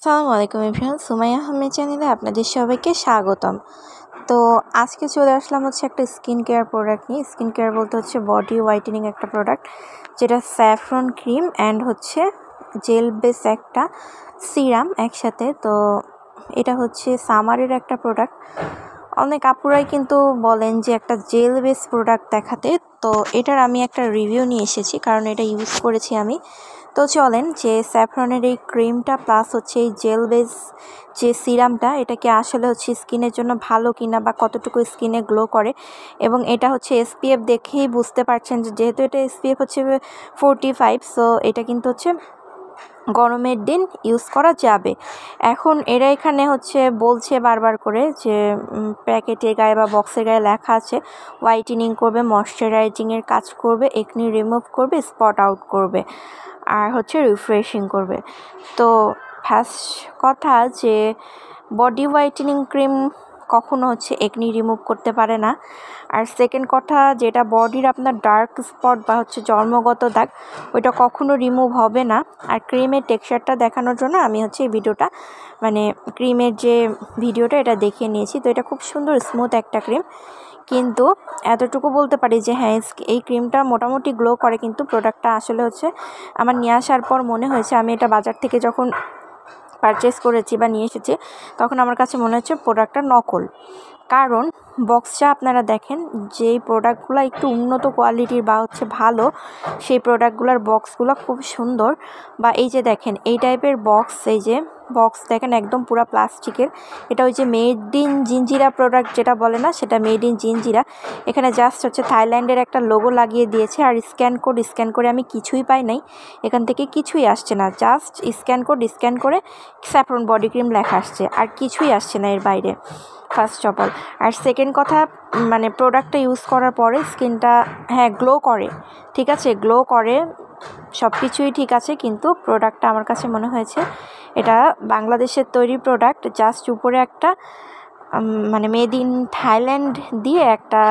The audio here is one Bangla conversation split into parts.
আসসালামু আলাইকুম এভরিওয়ান, সুমাইয়া আহমেদ চ্যানেলে আপনাদের সবাইকে স্বাগতম। তো আজকে চলে আসলাম হচ্ছে একটা স্কিন কেয়ার প্রোডাক্ট নিয়ে। স্কিন কেয়ার বলতে হচ্ছে বডি হোয়াইটেনিং একটা প্রোডাক্ট, যেটা স্যাফরন ক্রিম অ্যান্ড হচ্ছে জেল বেস একটা সিরাম একসাথে। তো এটা হচ্ছে সামারের একটা প্রোডাক্ট। অনেক আপুরাই কিন্তু বলেন যে একটা জেল বেস প্রোডাক্ট দেখাতে। তো এটার আমি একটা রিভিউ নিয়ে এসেছি, কারণ এটা ইউজ করেছি আমি। তো চলেন যে স্যাফরনের এই ক্রিমটা প্লাস হচ্ছে এই জেল বেস যে সিরামটা, এটা কি আসলে হচ্ছে স্কিনের জন্য ভালো কিনা বা কতটুকু স্কিনে গ্লো করে। এবং এটা হচ্ছে SPF দেখেই বুঝতে পারছেন যে যেহেতু এটা SPF হচ্ছে 45, সো এটা কিন্তু হচ্ছে গরমের দিন ইউজ করা যাবে। এখন এরা এখানে হচ্ছে বলছে বারবার করে যে প্যাকেটের গায়ে বা বক্সের গায়ে লেখা আছে হোয়াইটেনিং করবে, ময়শ্চারাইজিংয়ের কাজ করবে, একনি রিমুভ করবে, স্পট আউট করবে, আর হচ্ছে রিফ্রেশিং করবে। তো ফার্স্ট কথা যে বডি হোয়াইটেনিং ক্রিম কখনো হচ্ছে একনি রিমুভ করতে পারে না। আর সেকেন্ড কথা, যেটা বডির আপনার ডার্ক স্পট বা হচ্ছে জন্মগত দাগ, ওইটা কখনো রিমুভ হবে না। আর ক্রিমের টেক্সচারটা দেখানোর জন্য আমি হচ্ছে এই ভিডিওটা ক্রিমের যে ভিডিওটা এটা দেখিয়ে নিয়েছি। তো এটা খুব সুন্দর স্মুথ একটা ক্রিম, কিন্তু এতটুকু বলতে পারি যে হ্যাঁ, এই ক্রিমটা মোটামুটি গ্লো করে, কিন্তু প্রোডাক্টটা আসলে হচ্ছে আমার নিয়ে আসার পর মনে হয়েছে, আমি এটা বাজার থেকে যখন পারচেস করেছি বা নিয়ে এসেছি তখন আমার কাছে মনে হচ্ছে প্রোডাক্টটা নকল। কারণ বক্সটা আপনারা দেখেন, যেই প্রোডাক্টগুলো একটু উন্নত কোয়ালিটির বা হচ্ছে ভালো, সেই প্রোডাক্টগুলোর বক্সগুলো খুব সুন্দর। বা এই যে দেখেন এই টাইপের বক্স, এই যে বক্স দেখেন একদম পুরো প্লাস্টিকের। এটা ওই যে মেড ইন জিঞ্জিরা প্রোডাক্ট যেটা বলে না, সেটা মেড ইন জিঞ্জিরা। এখানে জাস্ট হচ্ছে থাইল্যান্ডের একটা লোগো লাগিয়ে দিয়েছে, আর স্ক্যান করে আমি কিছুই পাই নাই, এখান থেকে কিছুই আসছে না। জাস্ট স্ক্যান করে স্যাফরন বডি ক্রিম লেখা আসছে, আর কিছুই আসছে না এর বাইরে, ফার্স্ট অফ অল। আর সেকেন্ড কথা, প্রোডাক্টটা ইউজ করার পরে স্কিনটা হ্যাঁ গ্লো করে, ঠিক আছে, গ্লো করে, সব কিছুই ঠিক আছে, কিন্তু প্রোডাক্টটা আমার কাছে মনে হয়েছে এটা বাংলাদেশের তৈরি প্রোডাক্ট। জাস্ট উপরে একটা মেড ইন থাইল্যান্ড দিয়ে একটা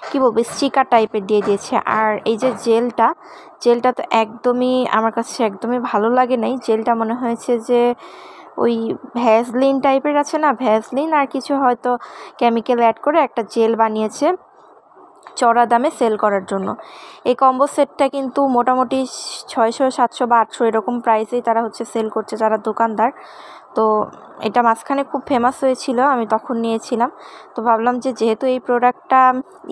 কী বলবো স্টিকার টাইপের দিয়ে দিয়েছে। আর এই যে জেলটা তো একদমই আমার কাছে একদমই ভালো লাগে নাই। জেলটা মনে হয়েছে যে ওই ভ্যাসলিন টাইপের আছে না, ভ্যাসলিন আর কিছু হয়তো কেমিক্যাল অ্যাড করে একটা জেল বানিয়েছে চড়া দামে সেল করার জন্য। এই কম্বো সেটটা কিন্তু মোটামুটি 600, 700 বা 800 এরকম প্রাইসেই তারা হচ্ছে সেল করছে যারা দোকানদার। তো এটা মাঝখানে খুব ফেমাস হয়েছিল, আমি তখন নিয়েছিলাম। তো ভাবলাম যে যেহেতু এই প্রোডাক্টটা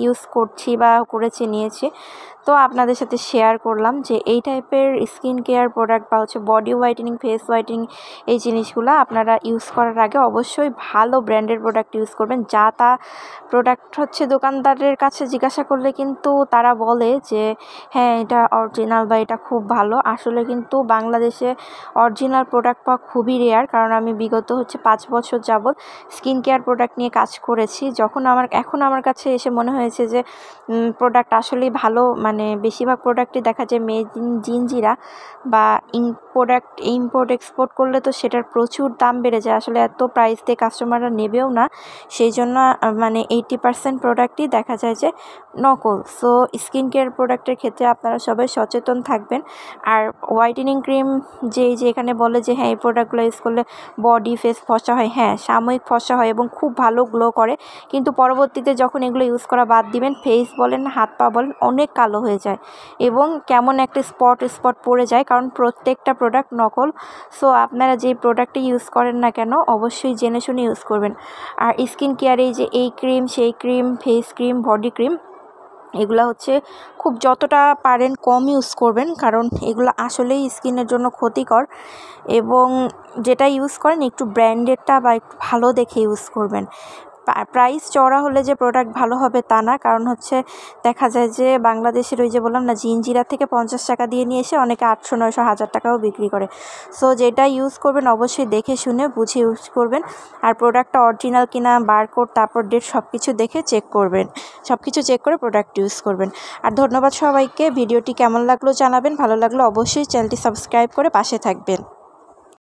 ইউজ করছি বা নিয়েছি, তো আপনাদের সাথে শেয়ার করলাম যে এই টাইপের স্কিন কেয়ার প্রোডাক্ট বা হচ্ছে বডি হোয়াইটেনিং, ফেস হোয়াইটেনিং, এই জিনিসগুলো আপনারা ইউজ করার আগে অবশ্যই ভালো ব্র্যান্ডের প্রোডাক্ট ইউজ করবেন। যা তা প্রোডাক্ট হচ্ছে দোকানদারের কাছে জিজ্ঞাসা করলে কিন্তু তারা বলে যে হ্যাঁ এটা অরিজিনাল বা এটা খুব ভালো। আসলে কিন্তু বাংলাদেশে অরিজিনাল প্রোডাক্ট পাওয়া খুবই রেয়ার, কারণ আমি বিগত হচ্ছে 5 বছর যাবৎ স্কিন কেয়ার প্রোডাক্ট নিয়ে কাজ করেছি। এখন আমার কাছে এসে মনে হয়েছে যে প্রোডাক্ট আসলেই ভালো। বেশিরভাগ প্রোডাক্টই দেখা যায় মেড ইন জিঞ্জিরা বা ইম্পোর্ট এক্সপোর্ট করলে তো সেটার প্রচুর দাম বেড়ে যায়, আসলে এত প্রাইস দিয়ে কাস্টমাররা নেবেও না। সেই জন্য 80% প্রোডাক্টই দেখা যায় যে নকল। সো স্কিন কেয়ার প্রোডাক্টের ক্ষেত্রে আপনারা সবাই সচেতন থাকবেন। আর হোয়াইটেনিং ক্রিম যে এখানে বলে যে হ্যাঁ এই প্রোডাক্টগুলো ইউজ করলে বডি ফেস ফর্সা হয়, হ্যাঁ সাময়িক ফর্সা হয় এবং খুব ভালো গ্লো করে, কিন্তু পরবর্তীতে যখন এগুলো ইউজ করা বাদ দিবেন, ফেস বলেন হাত পা বলেন অনেক কালো হয়ে যায় এবং কেমন একটা স্পট পড়ে যায়, কারণ প্রত্যেকটা প্রোডাক্ট নকল। সো আপনারা যে প্রোডাক্টটি ইউজ করেন না কেন অবশ্যই জেনে শুনে ইউজ করবেন। আর স্কিন কেয়ারে যে এই ক্রিম সেই cream, face cream, body cream, এগুলো হচ্ছে খুব যতটা পারেন কম ইউজ করবেন, কারণ এগুলো আসলেই স্কিনের জন্য ক্ষতিকর। এবং যেটা ইউজ করেন একটু ব্র্যান্ডেডটা বা একটু ভালো দেখে ইউজ করবেন। প্রাইস চড়া হলে যে প্রোডাক্ট ভালো হবে তা না, কারণ হচ্ছে দেখা যায় যে বাংলাদেশের ওই যে বললাম না জিঞ্জিরা থেকে 50 টাকা দিয়ে নিয়ে এসে অনেকে 800, 900, 1000 টাকাও বিক্রি করে। সো যেটা ইউজ করবেন অবশ্যই দেখে শুনে বুঝে ইউজ করবেন। আর প্রোডাক্টটা অরিজিনাল কিনা, বারকোড, তারপর ডেট সব কিছু দেখে চেক করবেন, সব কিছু চেক করে প্রোডাক্ট ইউজ করবেন। আর ধন্যবাদ সবাইকে। ভিডিওটি কেমন লাগলো জানাবেন, ভালো লাগলো অবশ্যই চ্যানেলটি সাবস্ক্রাইব করে পাশে থাকবেন।